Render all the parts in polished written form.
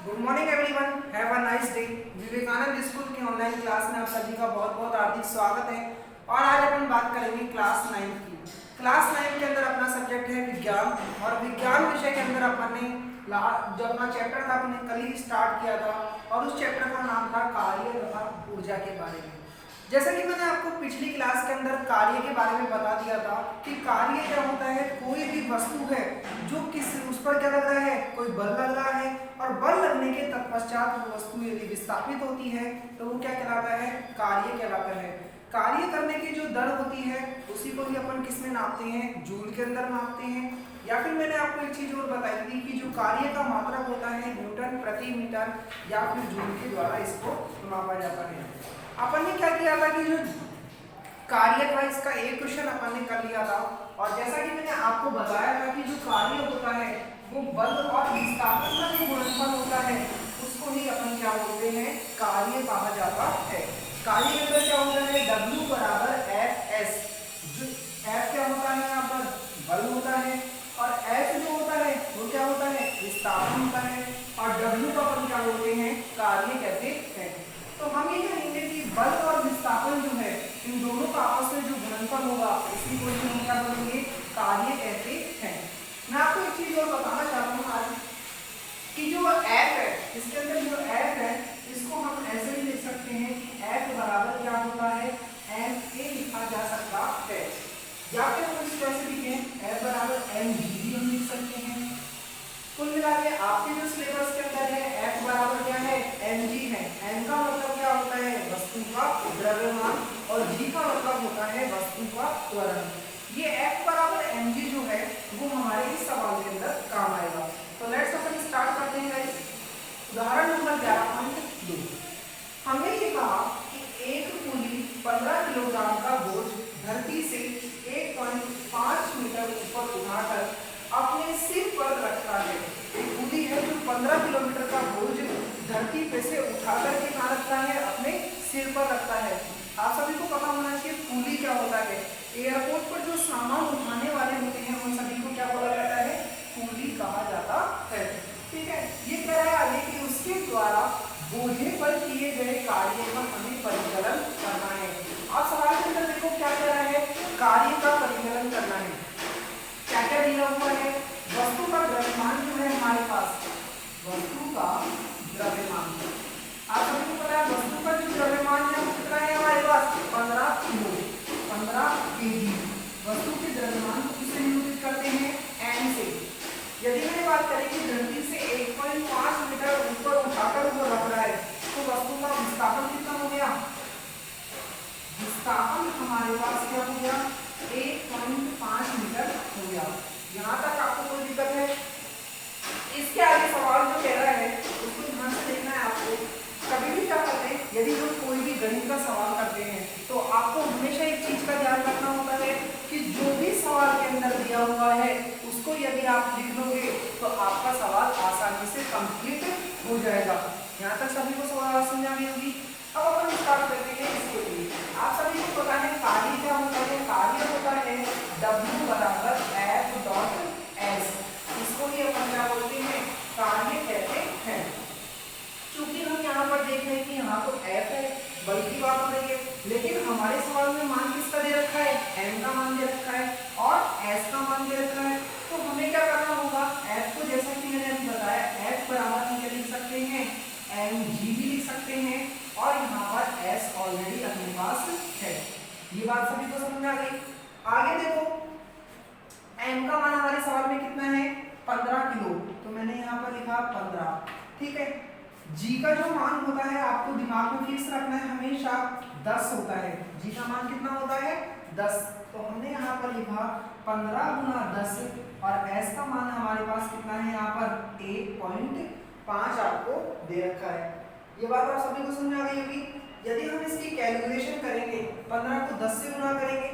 Good morning everyone, have a nice day. Vivekananda school की online class में आप सभी का बहुत बहुत हार्दिक स्वागत है। और आज अपन बात करेंगे क्लास 9 की। क्लास 9 के अंदर अपना सब्जेक्ट है विज्ञान, और विज्ञान विषय के अंदर अपन ने जो अपना चैप्टर था अपने कल ही स्टार्ट किया था, और उस चैप्टर का नाम था कार्य तथा ऊर्जा के बारे में। जैसा कि मैंने आपको पिछली क्लास के अंदर कार्य के बारे में बता दिया था कि कार्य क्या होता है, कोई भी वस्तु है जो किस उस पर क्या लग रहा है, कोई बल लग रहा है, और बल लगने के तत्पश्चात वो वस्तु यदि विस्थापित होती है तो वो क्या कहलाता है, कार्य कहलाता है। कार्य करने की जो दर होती है उसी को ही अपन किस में नापते हैं, जूल के अंदर नापते हैं। या फिर मैंने आपको एक चीज और बताई थी कि जो कार्य का मात्रक होता है न्यूटन प्रति मीटर या फिर जूल के द्वारा इसको मापा जाता है। अपन ने क्या किया था कि जो कार्य था इसका एक क्वेश्चन अपन ने कर लिया था, और जैसा कि मैंने आपको बताया था कि जो कार्य होता है वो बल और विस्थापन का जो गुणनफल होता है उसको ही अपन क्या बोलते हैं, कार्य कहा जाता है। कार्य के अंदर क्या होता है, W बराबर एफ एस। जो F क्या होता है यहाँ पर, बल होता है, और F जो होता है वो क्या होता है, विस्थापन होता है, और W को अपन क्या बोलते हैं, कार्य कहते हैं। तो हम ये कहेंगे कि बल और विस्थापन जो है इन दोनों का आपस में जो गुणनफल होगा इसी को हम क्या बोलेंगे, कार्य कहते हैं। मैं आपको एक चीज और बताना चाहता हूँ आज कि जो F है, इसके अंदर जो F है इसको हम ऐसे भी लिख सकते हैं कि F बराबर क्या होता है, ma लिखा जा सकता है, या फिर हम इस तरह से लिखें F बराबर mg भी हम लिख सकते हैं। कुल मिला के आपके जो सिलेबस के अंदर है F बराबर क्या है, mg है। m का मतलब क्या होता है, वस्तु का द्रव्यमान, और g का मतलब होता है वस्तु का त्वरण। ये F बराबर mg जो है वो हमारे इस सवाल के अंदर काम आएगा। तो लेट्स अपन स्टार्ट करते हैं गाइस। उदाहरण नंबर 11.2। हमने ये कहा कि एक कूली 15 किलोग्राम का बोझ धरती से 1.5 मीटर ऊपर उठाकर अपने सिर पर रखता है। एक कूली है जो 15 किलोमीटर का बोझ धरती पे से उठाकर के कहाँ रखता है, अपने सिर पर रखता है। आप सभी को पता होना चाहिए कूली क्या होता है। एयरपोर्ट पर जो सामान उठाने वाले होते हैं उन सभी को क्या बोला जाता है, कूली कहा जाता है। ठीक है, ये कह रहा है आगे कि उसके द्वारा बोझे पर किए गए कार्य का हमें परिकलन करना है। आप सवाल के अंदर देखो क्या कह रहा है, कार्य का परिकलन करना है। क्या क्या दिया हुआ है, वस्तु का द्रव्यमान जो है हमारे पास, वस्तु का द्रव्यमान, आप सभी को पता है वस्तु का जो द्रव्यमान है वो कितना है हमारे पास, 15 किलो, 15 केजी। वस्तु के द्रव्यमान को किससे निरूपित करते हैं, m से। यदि मैंने बात करें कि धरती से 1.5 मीटर ऊपर उठाकर वो रख रहा है तो वस्तु का विस्थापन कितना हो गया, विस्थापन हमारे पास क्या हो गया, 1.5 मीटर हो गया। यहाँ तक आपको कोई दिक्कत है? इसके आगे सवाल जो कह रहा है उसको ध्यान से देखना है आपको। कभी भी क्या करते हैं, यदि हम कोई भी गणित का सवाल करते हैं तो आपको हमेशा एक चीज का ध्यान रखना होता है कि जो भी सवाल के अंदर दिया हुआ है उसको यदि आप लिख लोगे तो आपका सवाल आसानी से कंप्लीट हो जाएगा। यहाँ तक सभी को सवाल समझ आ गई होगी। अब अपन स्टार्ट करते हैं इसके लिए। आप सभी को पता है कार्य क्या होता है, कार्य होता है W बराबर F डॉट S। इसको ही अपन क्या बोलते हैं, कार्य कहते हैं। चूंकि हम यहाँ पर देख रहे हैं कि यहाँ तो F है, बल की बात हो रही है, लेकिन हमारे सवाल में मान किसका दे रखा है, m का मान दे रखा है और s का मान दे रखा है। तो हमें क्या करना होगा, f को जैसा कि मैंने अभी बताया f बराबर हम क्या लिख सकते हैं, mg भी लिख सकते हैं, और यहाँ पर s ऑलरेडी अपने पास है। ये बात सभी को समझ में आ गई। आगे देखो m का मान हमारे सवाल में कितना है, 15 किलो, तो मैंने यहाँ पर लिखा 15। ठीक है, g का जो मान होता है आपको दिमाग में फिक्स रखना है हमेशा, 10 होता है। g का मान कितना होता है, 10। तो हमने यहाँ पर लिखा 15 गुना 10, और s का मान हमारे पास कितना है, यहाँ पर 1.5 आपको दे रखा है। ये बात आप सभी को समझ आ गई होगी। यदि हम इसकी कैलकुलेशन करेंगे, 15 को 10 से गुना करेंगे,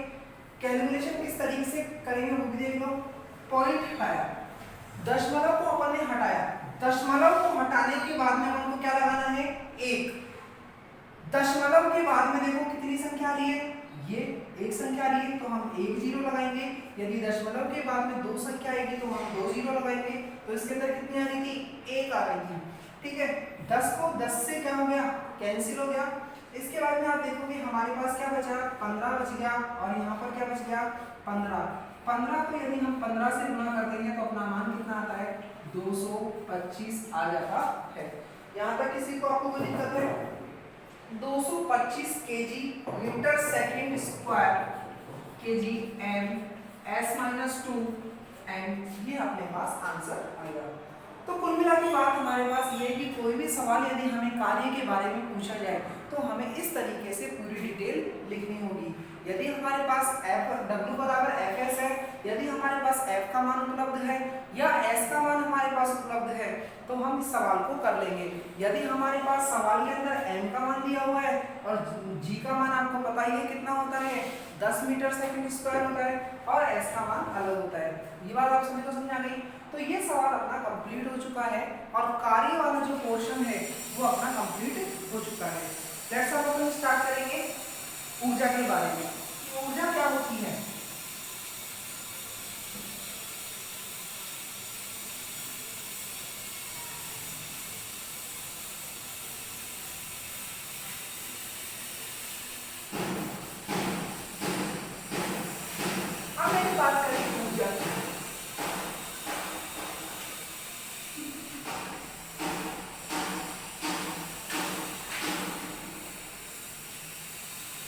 कैलकुलेशन किस तरीके से करेंगे वो भी देख लो। पॉइंट हटाया, दशमलव को अपन ने हटाया, दशमलव को हटाने के बाद में हमको क्या लगाना है, 1। दशमलव के बाद में देखो कितनी संख्या आ रही है, ये एक संख्या आ रही है तो हम एक जीरो लगाएंगे। यदि दशमलव के बाद में दो संख्या आएगी तो हम दो जीरो लगाएंगे। तो इसके अंदर कितनी आ रही थी, एक आ रही थी। ठीक है, 10 को 10 से क्या हो गया, कैंसिल हो गया। इसके बाद में आप देखोगे हमारे पास क्या बचा, 15 बच गया, और यहाँ पर क्या बच गया, 15। 15 को यदि हम 15 से गुणा कर देंगे तो अपना मान कितना आता है, 225 आ जाता है। यहाँ तक किसी को आपको कोई दिक्कत है? 225 kg metre second square, kg M s-2 and ये अपने पास आंसर आएगा। तो कुल मिला के बात हमारे पास ये है कि कोई भी सवाल यदि हमें कार्य के बारे में पूछा जाए तो हमें इस तरीके से पूरी डिटेल लिखनी होगी। यदि हमारे पास W बराबर Fs है, यदि हमारे पास F का मान उपलब्ध है या S का मान हमारे पास उपलब्ध है तो हम इस सवाल को कर लेंगे। यदि हमारे पास सवाल के अंदर M का मान दिया हुआ है और G का मान आपको पता ही है कितना होता है, 10 मीटर सेकंड स्क्वायर होता है, और S का मान अलग होता है। ये बात आप सभी को समझ आ गई? तो ये सवाल अपना कंप्लीट हो चुका है और कार्य वाला जो पोर्शन है वो अपना कंप्लीट हो चुका है। लेट्स अब अपन स्टार्ट करेंगे ऊर्जा के बारे में। ऊर्जा क्या होती है? अब मेरी बात करें ऊर्जा की।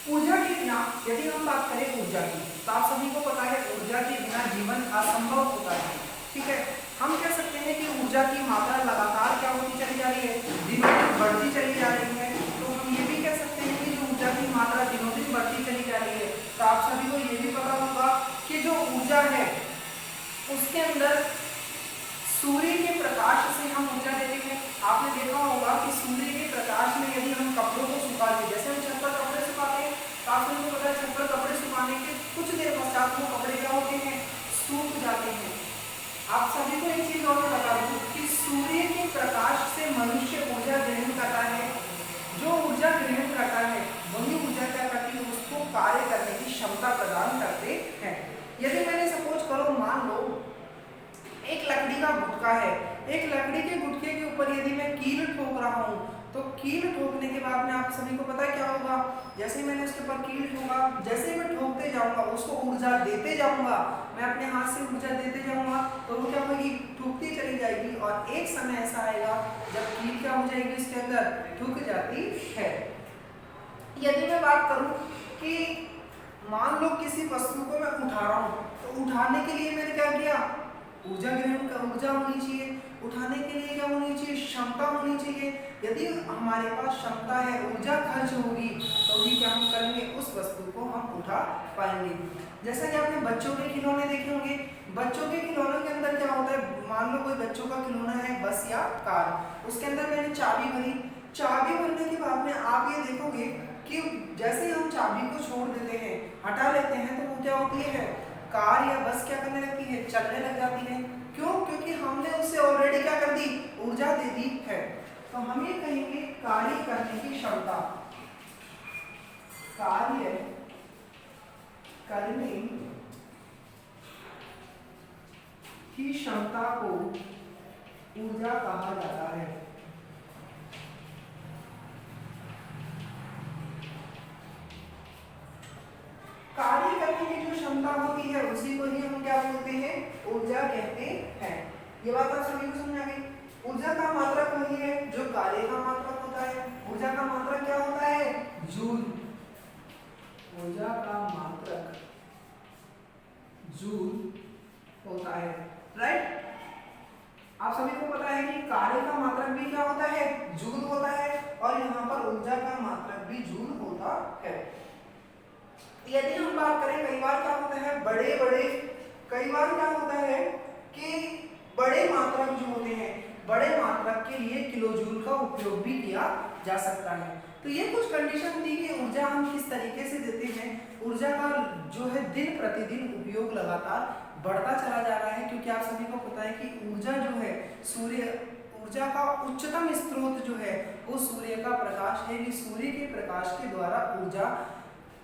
ऊर्जा के बिना यदि हम बात करें ऊर्जा की तो आप सभी को पता है ऊर्जा के बिना जीवन असंभव होता है। ठीक है, हम कह सकते हैं कि ऊर्जा की मात्रा लगातार क्या होती चली जा रही है, दिनों दिन बढ़ती चली जा रही है। तो हम ये भी कह सकते हैं कि जो ऊर्जा की मात्रा दिनों दिन बढ़ती चली जा रही है। तो आप सभी को ये भी पता होगा कि जो ऊर्जा है उसके अंदर सूर्य के प्रकाश से हम ऊर्जा देते हैं। आपने देखा होगा कि सूर्य के प्रकाश में यदि हम कपड़ों को सुखा दें, जैसे हम छत पर कपड़े सुखाते हैं तो आप सभी को पता है छत पर कपड़े सुखाने के कुछ देर पश्चात वो कपड़े क्या होते हैं, सूख जाते हैं। आप सभी को एक चीज और मैं बता दूं कि सूर्य के प्रकाश से मनुष्य ऊर्जा ग्रहण करता है। जो ऊर्जा ग्रहण करता है वही ऊर्जा क्या करती है, उसको कार्य करने की क्षमता प्रदान करते हैं। यदि मैंने सपोज करो मान लो एक लकड़ी का गुटका है, एक लकड़ी के गुटके के ऊपर यदि मैं कील ठोक रहा हूँ तो कील ठोकने के बाद में आप सभी को पता है क्या होगा, जैसे ही मैंने उसके ऊपर कील ठोका, जैसे ही मैं ठोकते जाऊंगा उसको ऊर्जा देते जाऊंगा, मैं अपने हाथ से ऊर्जा देते जाऊंगा तो वो क्या होगी, ठुकती चली जाएगी और एक समय ऐसा आएगा जब कील क्या हो जाएगी इसके अंदर ठुक जाती है। यदि मैं बात करूं कि मान लो किसी वस्तु को मैं उठा रहा हूं तो उठाने के लिए मैंने क्या किया, ऊर्जा ग्रहण का ऊर्जा होनी चाहिए, उठाने के लिए क्या होनी चाहिए, क्षमता होनी चाहिए। यदि हमारे पास क्षमता है, ऊर्जा खर्च होगी तो भी क्या हम करेंगे, उस वस्तु को हम उठा पाएंगे। जैसा कि आपने बच्चों के खिलौने देखे होंगे, बच्चों के खिलौनों के अंदर क्या होता है, मान लो कोई बच्चों का खिलौना है बस या कार, उसके अंदर मैंने चाबी भरी, चाबी भरने के बाद में आप ये देखोगे कि जैसे ही हम चाबी को छोड़ देते हैं, हटा लेते हैं, तो वो क्या होती है, कार या बस क्या करने लगती है, चलने लग जाती है। क्यों? क्योंकि हमने उसे ऑलरेडी क्या कर दी, ऊर्जा दे दी है। तो हम ये कहेंगे कार्य करने की क्षमता, कार्य करने की क्षमता को ऊर्जा कहा जाता है। कार्य करने की जो क्षमता होती है उसी को ही हम क्या बोलते हैं, ऊर्जा कहते हैं। ये बात आप सभी को समझ आ गई। ऊर्जा का मात्रक वही है जो कार्य का मात्रक होता है। ऊर्जा का मात्रक क्या होता है, जूल। ऊर्जा का मात्रक जूल होता है, राइट। आप सभी को पता है कि कार्य का मात्रक भी क्या होता है, जूल होता है, और यहाँ पर ऊर्जा का मात्रक भी जूल होता है। यदि हम बात करें, कई बार क्या होता है, कई बार क्या होता है कि बड़े मात्रक जो होते हैं, बड़े मात्रक के लिए किलोजूल का उपयोग भी किया जा सकता है। तो ये कुछ कंडीशन थी कि ऊर्जा हम किस तरीके से देते हैं। ऊर्जा का जो है दिन प्रतिदिन उपयोग लगातार बढ़ता चला जा रहा है, क्योंकि आप सभी को पता है कि ऊर्जा जो है, ऊर्जा का उच्चतम स्रोत जो है वो सूर्य का प्रकाश है। कि सूर्य के प्रकाश के द्वारा ऊर्जा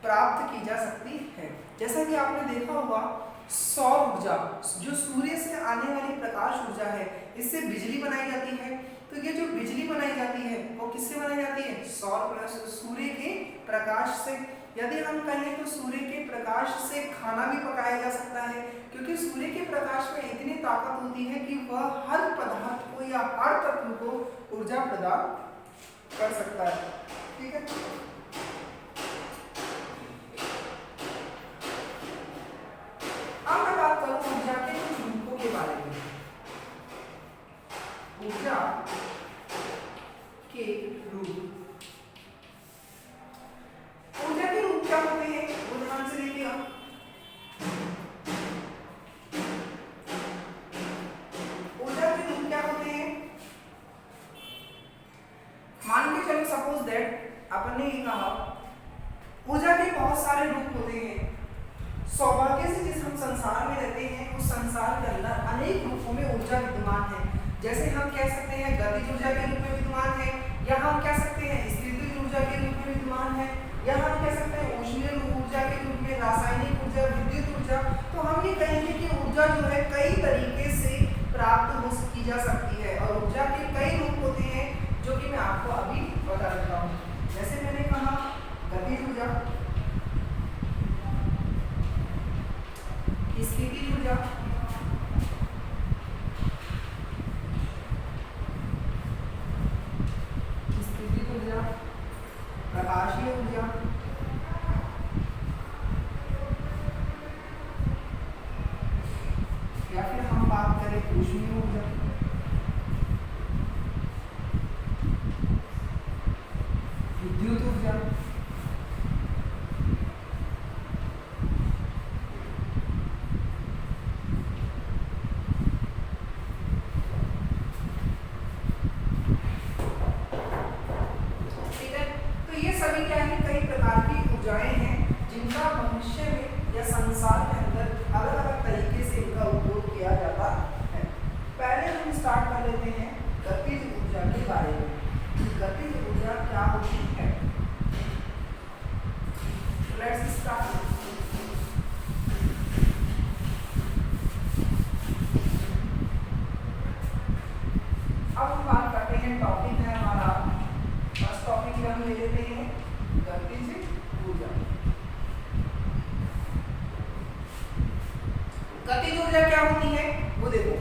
प्राप्त की जा सकती है। जैसा कि आपने देखा होगा सौर ऊर्जा, जो सूर्य से आने वाली प्रकाश ऊर्जा है, इससे बिजली बनाई जाती है। तो ये जो बिजली बिजली बनाई जाती है वो किससे बनाई जाती है? सूर्य के प्रकाश से। यदि हम कहें तो सूर्य के प्रकाश से खाना भी पकाया जा सकता है, क्योंकि सूर्य के प्रकाश में इतनी ताकत होती है कि वह हर पदार्थ को या हर तत्व को ऊर्जा प्रदान कर सकता है। ठीक है, अब मैं बात करूं ऊर्जा के कुछ रूपों के बारे में। ऊर्जा के रूप, ऊर्जा के रूप क्या होते हैं वो ध्यान से देखिए आप। ऊर्जा के रूप क्या होते हैं? मान के चलो सपोज दैट अपन ने ये कहा ऊर्जा के बहुत सारे रूप होते हैं। सौभाग्य से जिस हम संसार में रहते हैं उस संसार के अंदर अनेक रूपों में ऊर्जा विद्यमान है। जैसे हम कह सकते हैं गतिज ऊर्जा के रूप में विद्यमान है, या हम कह सकते हैं स्थितिज ऊर्जा के रूप में विद्यमान है, या हम कह सकते हैं ऊष्मीय ऊर्जा के रूप में, रासायनिक ऊर्जा, विद्युत ऊर्जा। तो हम ये कहेंगे कि ऊर्जा जो है कई तरीके से प्राप्त की जा सकती है और ऊर्जा के कई रूप होते हैं जो कि मैं आपको अभी बता देता हूँ। जैसे मैंने कहा गतिज ऊर्जा, स्थितिज ऊर्जा, प्रकाशीय ऊर्जा, या फिर हम बात करें ऊष्मीय ऊर्जा, विद्युत ऊर्जा, सभी क्या है कई प्रकार की ऊर्जाएं हैं जिनका भविष्य में या संसार के अंदर अलग अलग तरीके से इनका उपयोग किया जाता है। पहले हम स्टार्ट कर लेते हैं गतिज ऊर्जा के बारे में। गतिज ऊर्जा क्या होती है? Let's start. अब हम बात करते हैं, टॉपिक है हमारा फर्स्ट टॉपिक हम ले लेते हैं गतिज ऊर्जा। गतिज ऊर्जा क्या होती है वो देखो।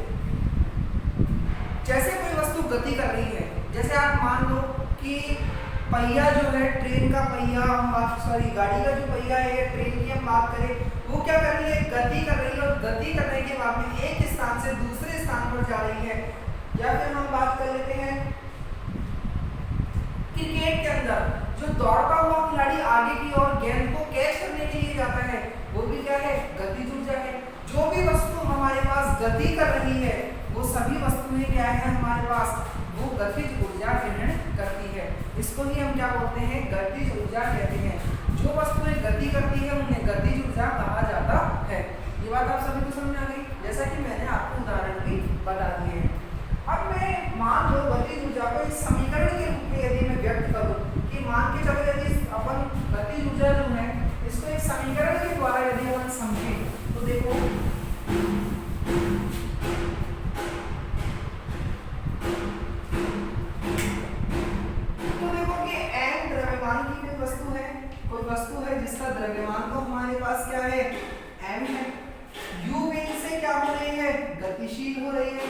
जैसे कोई वस्तु गति कर रही है, जैसे आप मान लो कि पहिया जो है ट्रेन का पहिया, गाड़ी का जो पहिया है ट्रेन की हम बात करें, वो क्या कर रही है? गति कर रही है, और गति करने के बाद में एक स्थान से दूसरे स्थान पर जा रही है। या फिर हम बात कर लेते हैं क्रिकेट के अंदर जो दौड़ता हुआ खिलाड़ी आगे की ओर गेंद को कैच करने के लिए जाता है, वो भी क्या है? गतिज ऊर्जा है। जो भी वस्तु हमारे पास गति कर रही है वो सभी वस्तुएं क्या है हमारे पास? वो गतिज ऊर्जा ग्रहण करती है। इसको ही हम क्या बोलते हैं? गतिज ऊर्जा कहते हैं। जो वस्तुएं गति करती है उन्हें गतिज ऊर्जा कहा जाता है। ये बात आप सभी को समझ आ गई, जैसा कि मैंने आपको उदाहरण भी बता दिए हैं। अब मैं मान लो गतिज ऊर्जा को इस समीकरण के रूप में यदि मैं व्यक्त करूं कि मान के चलो यदि अपन गतिज ऊर्जा जो है इसको एक समीकरण के द्वारा यदि अपन समझें तो देखो कि m द्रव्यमान की कोई वस्तु है जिसका द्रव्यमान तो हमारे पास क्या है? m है। u वेग से क्या हो रही है? गतिशील हो रही है।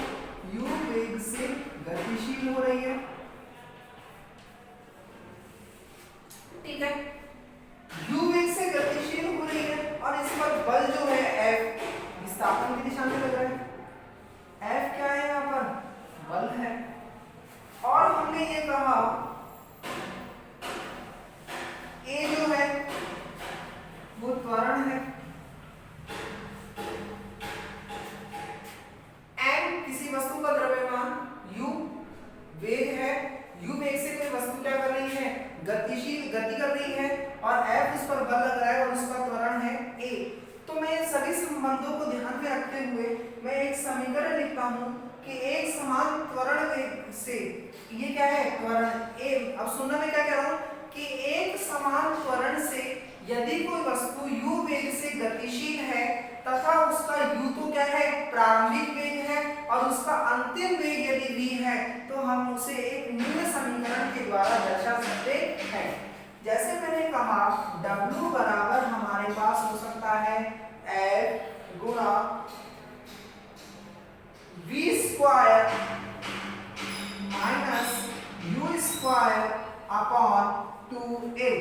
u वेग से गतिशील हो रही है, ठीक है। u वेग से गतिशील हो रही है और इस पर बल जो है F विस्थापन की दिशा में लग रहा है। F क्या है? यहाँ पर बल है। और हमने ये कहा A जो है वो त्वरण है, m किसी वस्तु का द्रव्यमान, u वेग है। u वेग से कोई वस्तु क्या कर रही है? गति कर रही है, और F उस पर बल लग रहा है और उसका त्वरण है a। तो मैं सभी संबंधों को ध्यान में रखते हुए मैं एक समीकरण लिखता हूं कि एक समान त्वरण वेग से, ये क्या है? त्वरण a। अब सुनना मैं क्या कह रहा हूं कि एक समान त्वरण से यदि कोई वस्तु u वेग से गतिशील है तथा उसका u तो क्या है, प्रारंभिक वेग है, और उसका अंतिम वेग यदि v है तो हम उसे एक निम्न समीकरण के द्वारा दर्शा सकते हैं। जैसे मैंने कहा w बराबर हमारे पास हो सकता है f गुणा v square minus u square upon 2a।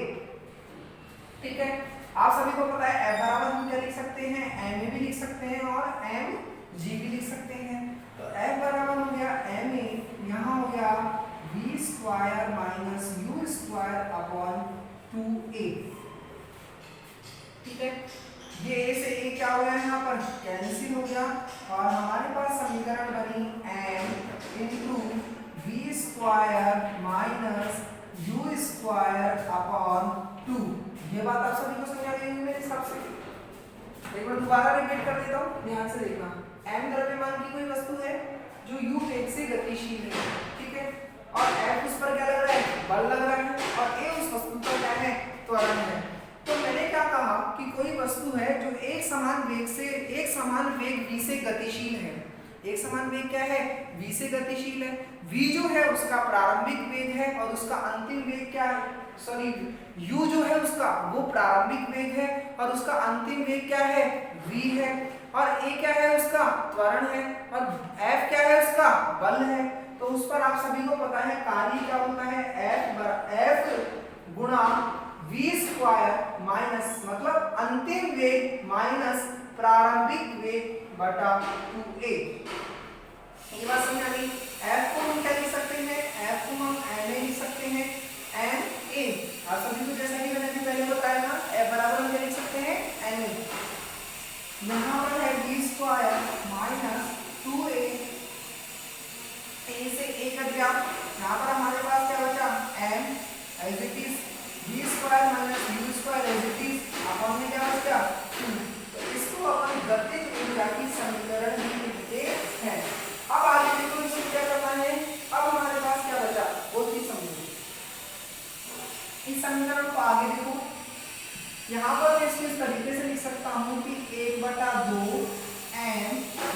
ठीक है, आप सभी को पता है f बराबर हम क्या लिख सकते हैं, ma भी लिख सकते हैं और mg भी लिख सकते हैं। तो f बराबर हो गया ma, यहाँ हो गया v square minus u square upon 2a। ठीक है, ये a से a क्या हो गया, यहाँ पर कैंसिल हो गया और हमारे पास समीकरण बनी m into v square minus u square upon 2। ये बात आप सभी को समझ आ गई मेरे हिसाब से। एक बार दोबारा रिपीट कर देता हूँ, ध्यान से देखना। m द्रव्यमान की कोई वस्तु है जो u वेग से गतिशील है, ठीक है, और f उस पर क्या लग रहा है, बल लग रहा है, और a उस वस्तु पर क्या है, त्वरण है। तो मैंने क्या कहा कि कोई वस्तु है जो एक समान वेग v से गतिशील है। एक समान वेग क्या है, v से गतिशील है। v जो है उसका प्रारंभिक वेग है और उसका अंतिम वेग क्या है, सॉरी u जो है उसका वो प्रारंभिक वेग है और उसका अंतिम वेग क्या है, v है, और a क्या है, उसका त्वरण है, और f क्या है, उसका बल है। तो उस पर आप सभी को पता है कार्य क्या होता है, f गुणा v स्क्वायर माइनस मतलब अंतिम वेग माइनस प्रारंभिक वेग बटा 2a। ये बात समझ आ गई। f को हम क्या लिख सकते हैं, f को हम ma लिख सकते हैं, ma। आप सभी को जैसा कि मैंने अभी पहले बताया था, f बराबर हम क्या लिख सकते हैं, ma। यहाँ पर है v square minus 2a, a से a कट गया, यहाँ पर हमारे पास क्या बचा, m as it is, v square minus u square as it is, upon में क्या बचा 2। तो इसको अपन गतिज ऊर्जा की समीकरण लिखते हैं। अब आगे देखो इसको क्या करना है, अब हमारे पास क्या बचा, वो चीज समझो। इस समीकरण को आगे देखो, यहाँ पर मैं इसको इस तरीके से लिख सकता हूँ कि 1/2 m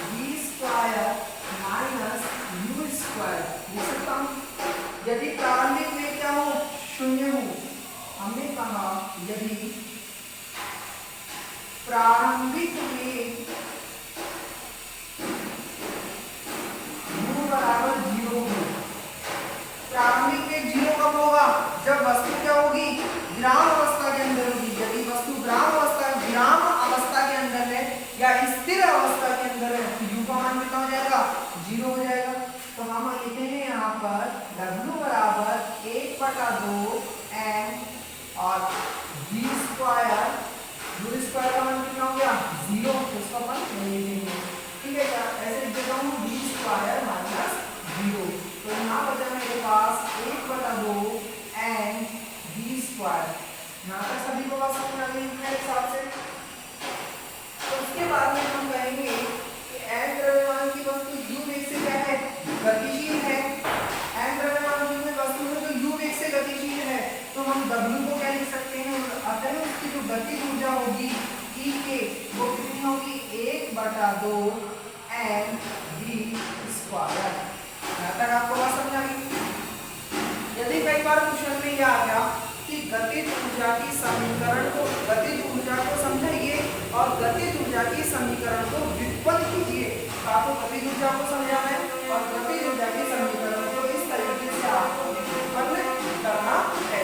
v square minus u square लिख सकता हूँ। यदि प्रारंभिक वेग क्या हो, 0 हो। हमने कहा यदि प्रारंभिक वेग u बराबर 0 हो। प्रारंभिक वेग 0 कब होगा, जब वस्तु क्या होगी, विराम अवस्था के अंदर होगी। यदि वस्तु विराम अवस्था के अंदर है या स्थिर अवस्था के अंदर है तो u का मान कितना हो जाएगा, 0 हो जाएगा। तो हम लिखेंगे यहाँ पर w बराबर 1/2 m और v स्क्वायर, u स्क्वायर का मान कितना हो गया, 0, तो इसका मान नहीं लेंगे। ठीक है क्या, ऐसे लिख देता हूँ v स्क्वायर माइनस 0। तो यहाँ बचा मेरे पास 1/2 m v स्क्वायर। यहाँ तक सभी को बात समझ आ गई है हिसाब से। तो उसके बाद में हम कहेंगे कि m द्रव्यमान की वस्तु u वेग से क्या है, गतिशील है। m द्रव्यमान की कोई वस्तु है जो u वेग से गतिशील है, तो हम w को क्या लिख सकते हैं, अतः उसकी जो गतिज ऊर्जा होगी E के, वो कितनी होगी, 1/2 m v स्क्वायर। यहाँ तक आपको बात समझ आ गई। यदि कई बार क्वेश्चन में यह आ गया कि गतिज ऊर्जा की समीकरण को, गतिज ऊर्जा को समझाइए और गतिज ऊर्जा की समीकरण को व्युत्पन्न कीजिए, तो आपको गतिज ऊर्जा को समझाना है और गतिज ऊर्जा की समीकरण को इस तरीके से आपको व्युत्पन्न करना है।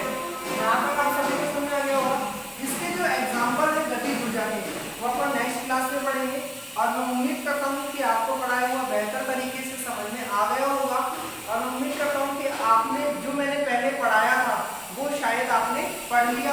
यहाँ तक आप सभी को समझ आ गया होगा। इसके जो एग्जाम्पल है गतिज ऊर्जा के, वो अपन नेक्स्ट क्लास में पढ़ेंगे और मैं उम्मीद करता हूँ कि आपको पढ़ाया हुआ बेहतर तरीके से समझ में आ गया होगा। और मैं उम्मीद करता हूँ कि आपने जो मैंने पहले पढ़ाया था वो शायद आपने पढ़ लिया